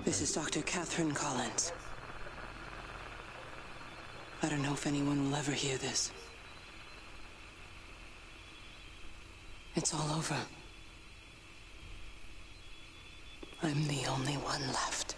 This is Dr. Catherine Collins. I don't know if anyone will ever hear this. It's all over. I'm the only one left.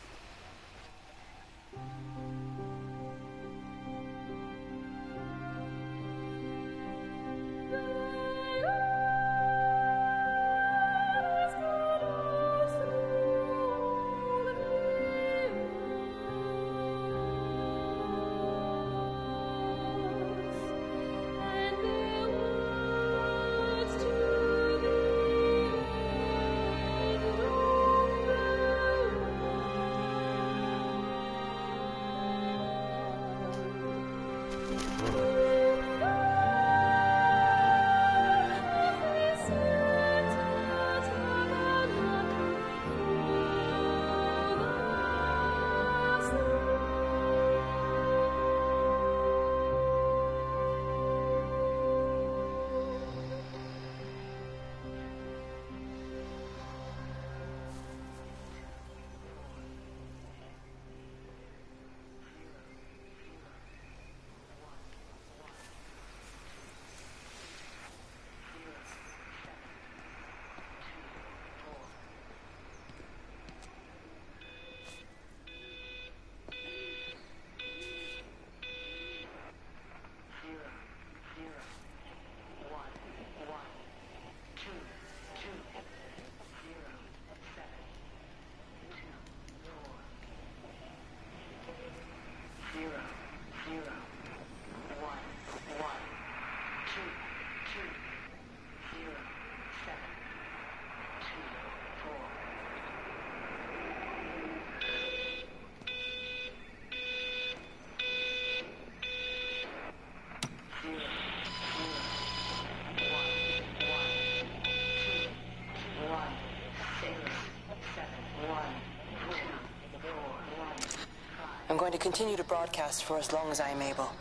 I'm going to continue to broadcast for as long as I'm able.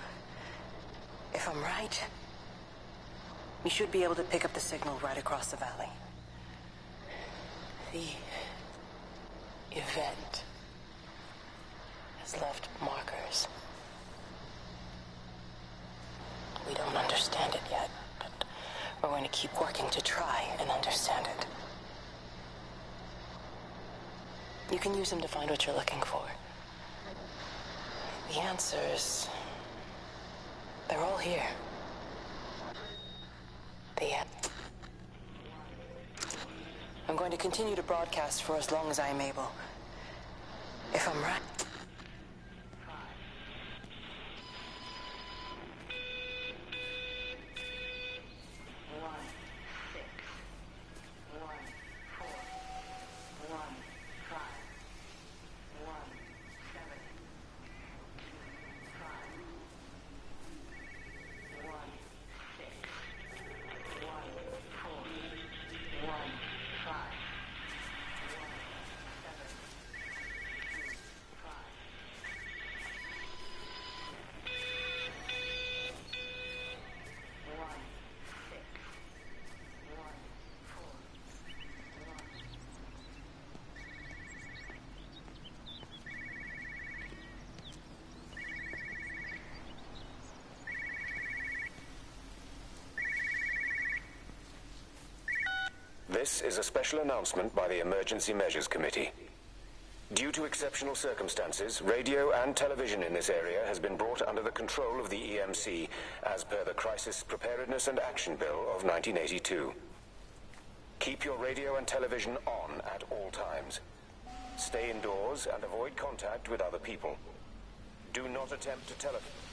If I'm right, we should be able to pick up the signal right across the valley. The event has left markers. We don't understand it yet, but we're going to keep working to try and understand it. You can use them to find what you're looking for. The answers, they're all here. I'm going to continue to broadcast for as long as I'm able. If I'm right... This is a special announcement by the Emergency Measures Committee. Due to exceptional circumstances, radio and television in this area has been brought under the control of the EMC as per the Crisis Preparedness and Action Bill of 1982. Keep your radio and television on at all times. Stay indoors and avoid contact with other people. Do not attempt to telephone.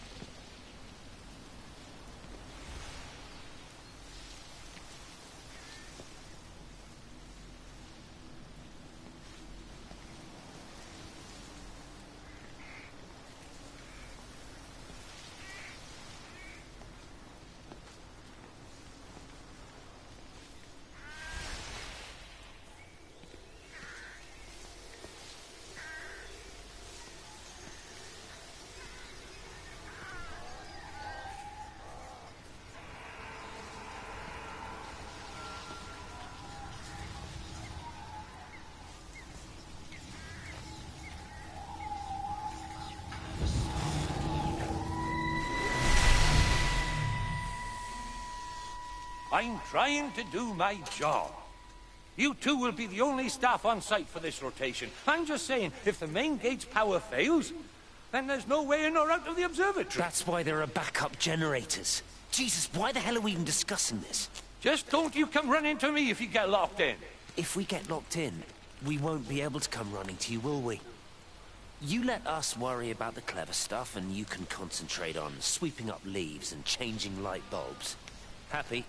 I'm trying to do my job. You two will be the only staff on site for this rotation. I'm just saying, if the main gate's power fails, then there's no way in or out of the observatory. That's why there are backup generators. Jesus, why the hell are we even discussing this? Just don't you come running to me if you get locked in. If we get locked in, we won't be able to come running to you, will we? You let us worry about the clever stuff, and you can concentrate on sweeping up leaves and changing light bulbs. Happy?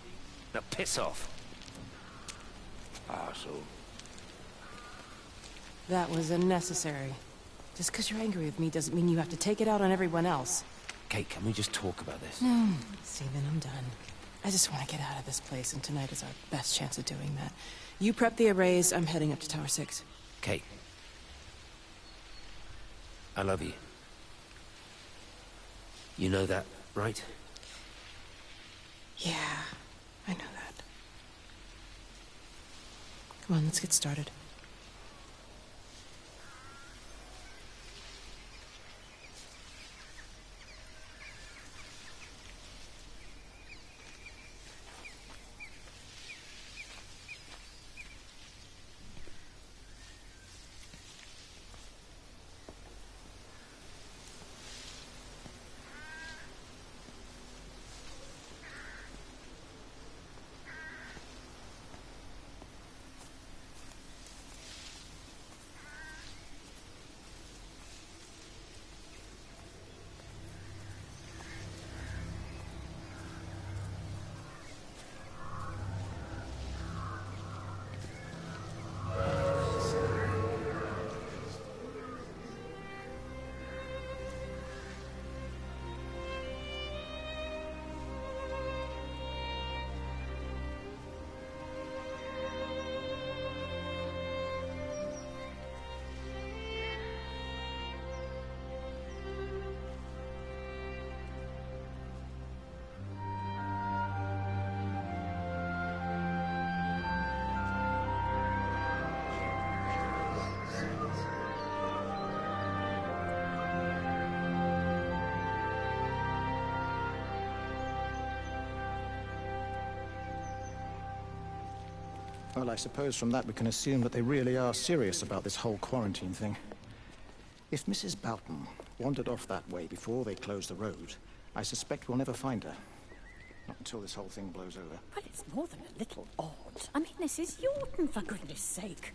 Now piss off. Asshole. That was unnecessary. Just because you're angry with me doesn't mean you have to take it out on everyone else. Kate, can we just talk about this? No. See, then I'm done. I just want to get out of this place, and tonight is our best chance of doing that. You prep the arrays, I'm heading up to Tower 6. Kate. I love you. You know that, right? Yeah, I know that. Come on, let's get started. Well, I suppose from that we can assume that they really are serious about this whole quarantine thing. If Mrs. Boughton wandered off that way before they closed the road, I suspect we'll never find her. Not until this whole thing blows over. Well, it's more than a little odd. I mean, this is Yorton, for goodness sake.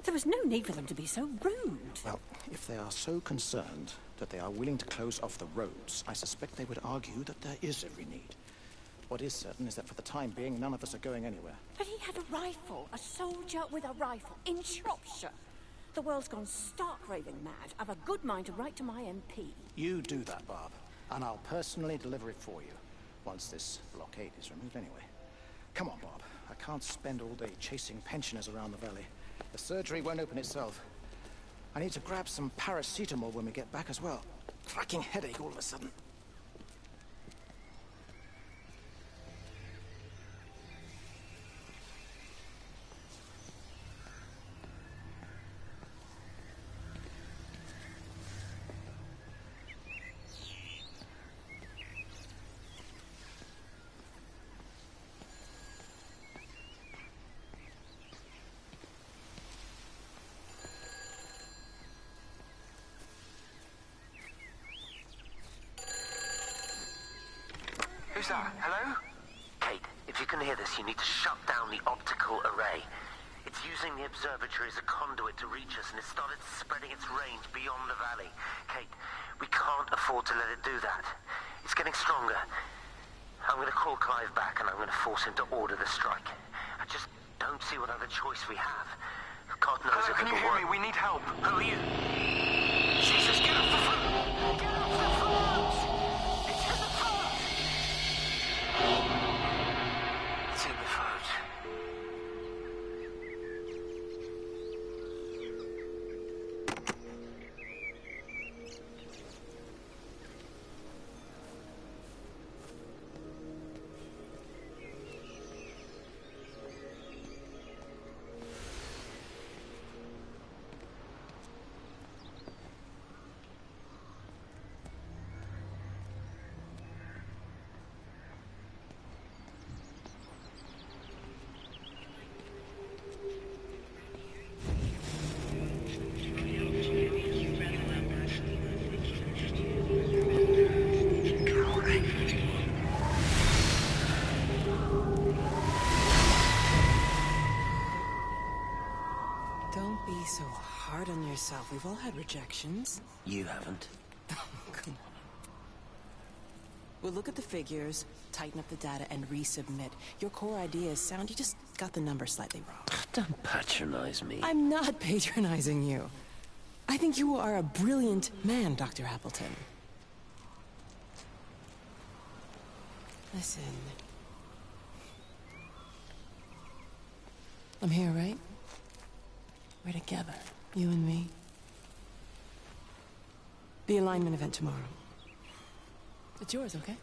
There was no need for them to be so rude. Well, if they are so concerned that they are willing to close off the roads, I suspect they would argue that there is every need. What is certain is that for the time being, none of us are going anywhere. But he had a rifle, a soldier with a rifle, in Shropshire. The world's gone stark raving mad. I've a good mind to write to my MP. You do that, Barb, and I'll personally deliver it for you, once this blockade is removed anyway. Come on, Bob. I can't spend all day chasing pensioners around the valley. The surgery won't open itself. I need to grab some paracetamol when we get back as well. Cracking headache all of a sudden. Who's that? Hello? Kate, if you can hear this, you need to shut down the optical array. It's using the observatory as a conduit to reach us, and it started spreading its range beyond the valley. Kate, we can't afford to let it do that. It's getting stronger. I'm going to call Clive back, and I'm going to force him to order the strike. I just don't see what other choice we have. God knows Hello, if can you hear me? We need help. Who are you? Jesus, get off the phone! Get off the phone! It's in the phone! It's in the phone. hard on yourself. We've all had rejections. You haven't. Come on. We'll look at the figures, tighten up the data, and resubmit. Your core idea is sound, you just got the number slightly wrong. Don't patronize me. I'm not patronizing you. I think you are a brilliant man, Dr. Appleton. Listen. I'm here, right? We're together, you and me. The alignment event tomorrow. It's yours, okay?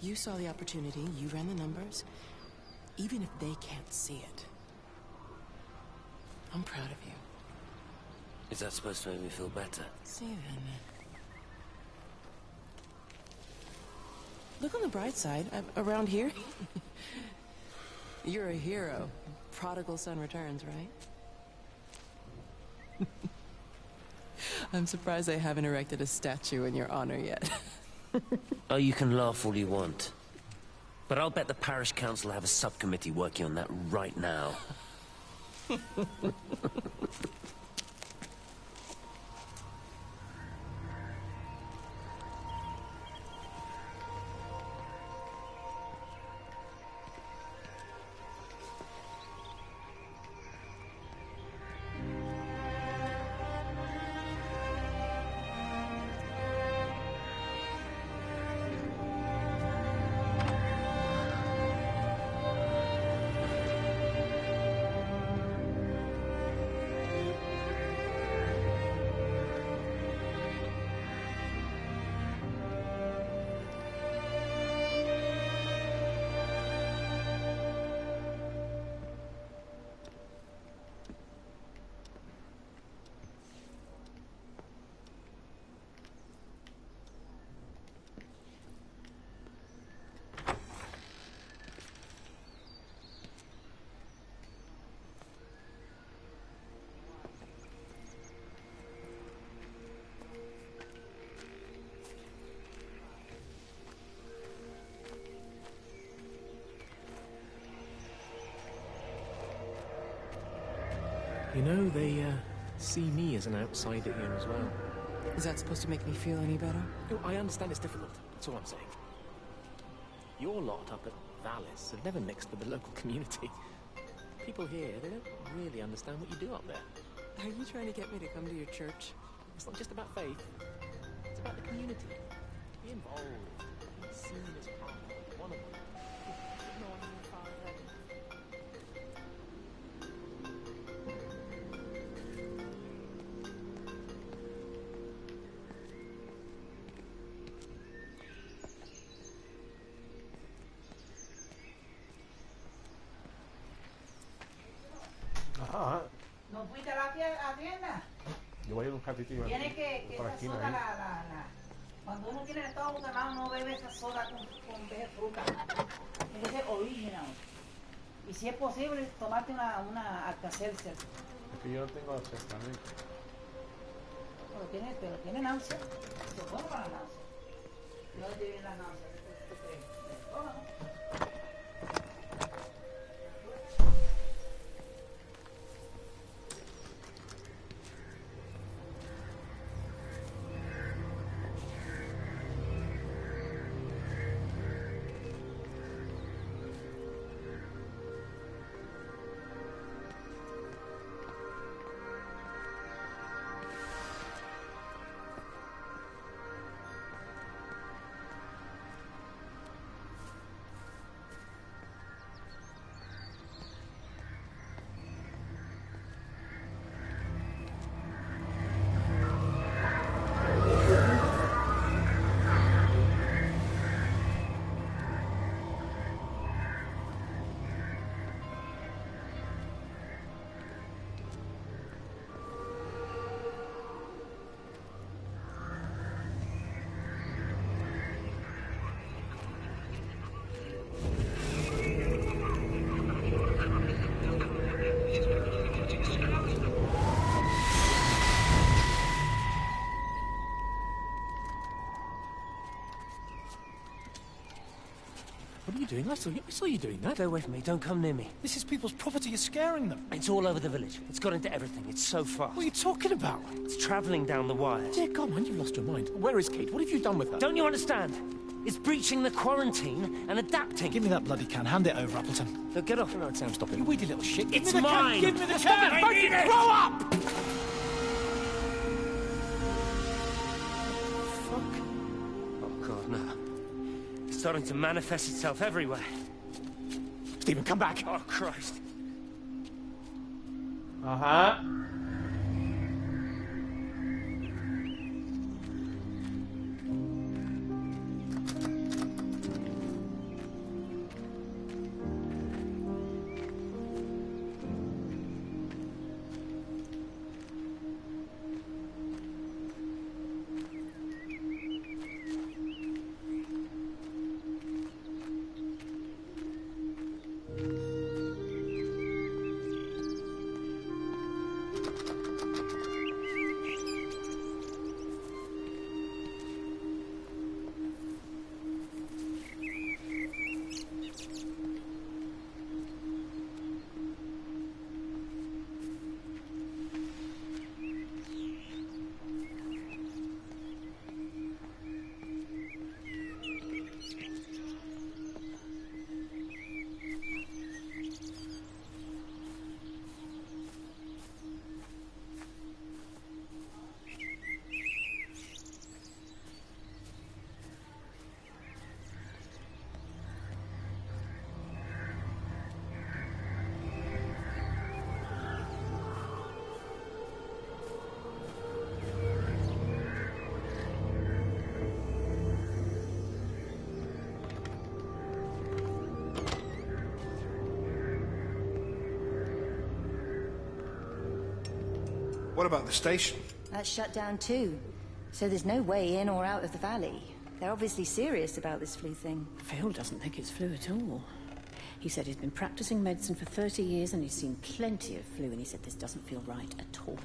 You saw the opportunity, you ran the numbers. Even if they can't see it, I'm proud of you. Is that supposed to make me feel better? Steven. Look on the bright side. Around here, you're a hero. Prodigal son returns, right? I'm surprised they haven't erected a statue in your honor yet. Oh, you can laugh all you want. But I'll bet the parish council have a subcommittee working on that right now. You know, they see me as an outsider here as well. Is that supposed to make me feel any better? No, I understand it's difficult. That's all I'm saying. Your lot up at Vallis have never mixed with the local community. People here, they don't really understand what you do up there. Are you trying to get me to come to your church? It's not just about faith. It's about the community. Be involved. Be seen as part of one of them. Good morning, Father. ¿No fuiste a la tienda? Yo voy a ir un ratito Tiene que por esa aquí, soda, cuando uno tiene el estómago cerrado, no bebe esa soda con vez de fruta. Tiene que ser original. Y si es posible, tomarte una Alka-Seltzer. Es que yo no tengo acercamiento. Pero tiene náusea. Se pone para la náusea. ¿De dónde viene la náusea? ¿Qué crees? ¿Del estómago? What are you doing? I saw you doing that. Stay away from me. Don't come near me. This is people's property. You're scaring them. It's all over the village. It's got into everything. It's so fast. What are you talking about? It's travelling down the wires. Yeah, come on, you've lost your mind. Where is Kate? What have you done with her? Don't you understand? It's breaching the quarantine and adapting. Give me that bloody can. Hand it over, Appleton. Look, get off. No, Sam, stop it. You weedy little shit. Give It's me the mine. Can. Give me the Stop can. it. I need it. Grow up! Fuck. Oh, God, no. It's starting to manifest itself everywhere. Stephen, come back. Oh, Christ. Ajá. What about the station? That's shut down too. So there's no way in or out of the valley. They're obviously serious about this flu thing. Phil doesn't think it's flu at all. He said he's been practicing medicine for 30 years and he's seen plenty of flu, and he said this doesn't feel right at all.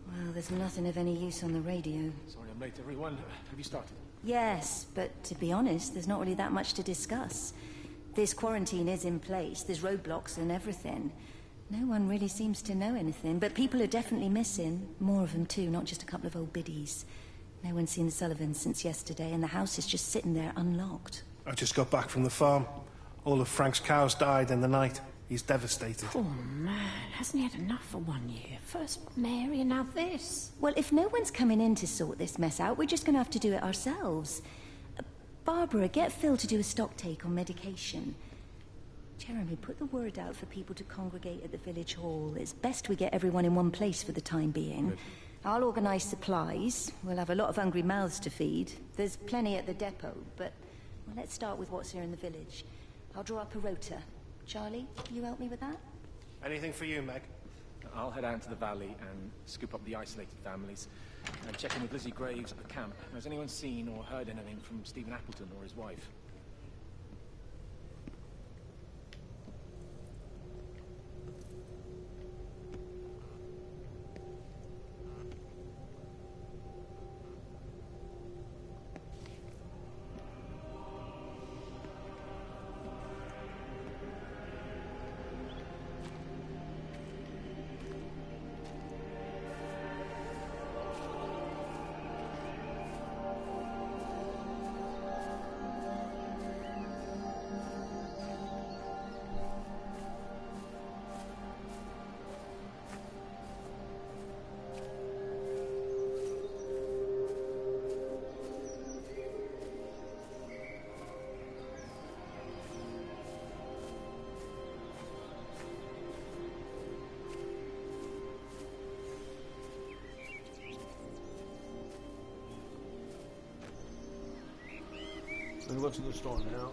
Well, there's nothing of any use on the radio. Sorry I'm late, everyone. Have you started? Yes, but to be honest, there's not really that much to discuss. This quarantine is in place, there's roadblocks and everything. No one really seems to know anything, but people are definitely missing. More of them too, not just a couple of old biddies. No one's seen the Sullivans since yesterday, and the house is just sitting there unlocked. I just got back from the farm. All of Frank's cows died in the night. He's devastated. Poor man. Hasn't he had enough for 1 year? First Mary and now this. Well, if no one's coming in to sort this mess out, we're just going to have to do it ourselves. Barbara, get Phil to do a stock take on medication. Jeremy, put the word out for people to congregate at the village hall. It's best we get everyone in one place for the time being. Good. I'll organise supplies. We'll have a lot of hungry mouths to feed. There's plenty at the depot, but well, let's start with what's here in the village. I'll draw up a rota. Charlie, you help me with that? Anything for you, Meg? I'll head out to the valley and scoop up the isolated families and check in with Lizzie Graves at the camp. Has anyone seen or heard anything from Stephen Appleton or his wife? Let's go to the store now.